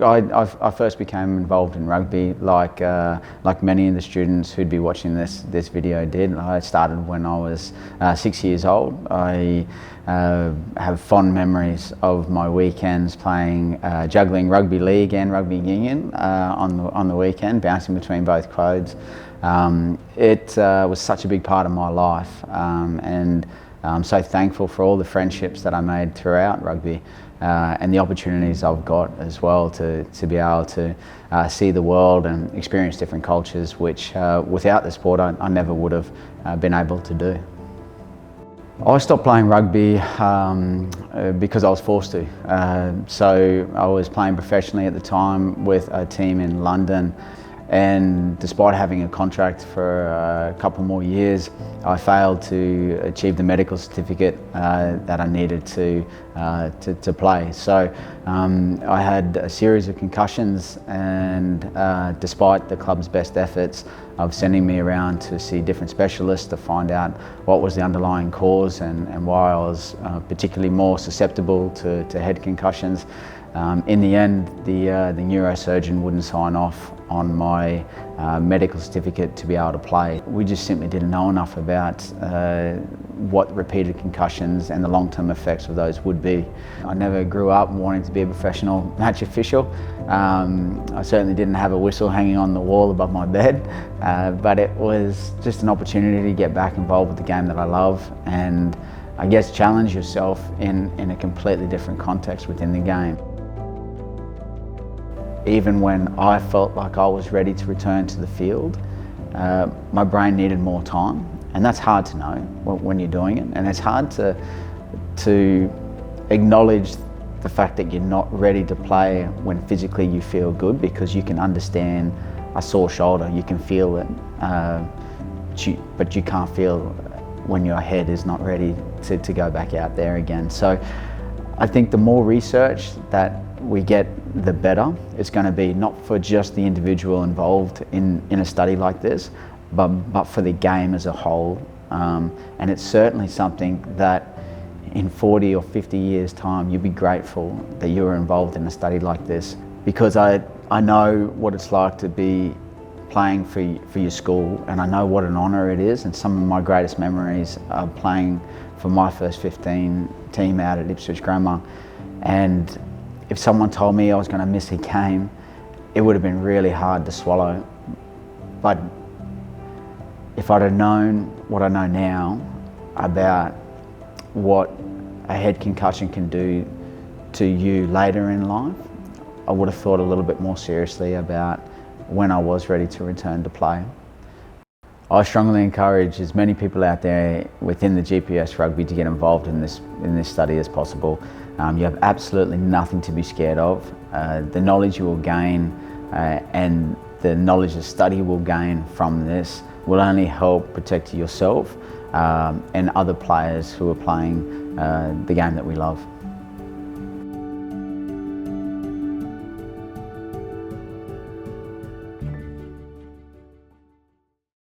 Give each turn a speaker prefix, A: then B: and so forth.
A: I first became involved in rugby like many of the students who'd be watching this video did. I started when I was 6 years old. I have fond memories of my weekends playing juggling rugby league and rugby union on the weekend, bouncing between both codes. It was such a big part of my life, and I'm so thankful for all the friendships that I made throughout rugby. And the opportunities I've got as well to be able to see the world and experience different cultures, which without the sport I never would have been able to do. I stopped playing rugby because I was forced to. So I was playing professionally at the time with a team in London, and despite having a contract for a couple more years, I failed to achieve the medical certificate that I needed to play. So I had a series of concussions, and despite the club's best efforts of sending me around to see different specialists to find out what was the underlying cause and why I was particularly more susceptible to head concussions, in the end, the neurosurgeon wouldn't sign off on my medical certificate to be able to play. We just simply didn't know enough about what repeated concussions and the long-term effects of those would be. I never grew up wanting to be a professional match official. I certainly didn't have a whistle hanging on the wall above my bed, but it was just an opportunity to get back involved with the game that I love, and I guess challenge yourself in a completely different context within the game. Even when I felt like I was ready to return to the field, my brain needed more time, and that's hard to know when you're doing it, and it's hard to acknowledge the fact that you're not ready to play when physically you feel good, because you can understand a sore shoulder, you can feel it, but you can't feel when your head is not ready to go back out there again. So I think the more research that we get, the better it's going to be, not for just the individual involved in a study like this, but for the game as a whole. And it's certainly something that in 40 or 50 years' time, you'd be grateful that you were involved in a study like this, because I know what it's like to be playing for your school, and I know what an honour it is, and some of my greatest memories are playing for my first 15 team out at Ipswich Grammar. And if someone told me I was going to miss a game, it would have been really hard to swallow. But if I'd have known what I know now about what a head concussion can do to you later in life, I would have thought a little bit more seriously about when I was ready to return to play. I strongly encourage as many people out there within the GPS rugby to get involved in this study as possible. You have absolutely nothing to be scared of. The knowledge you will gain and the knowledge the study will gain from this will only help protect yourself and other players who are playing the game that we love.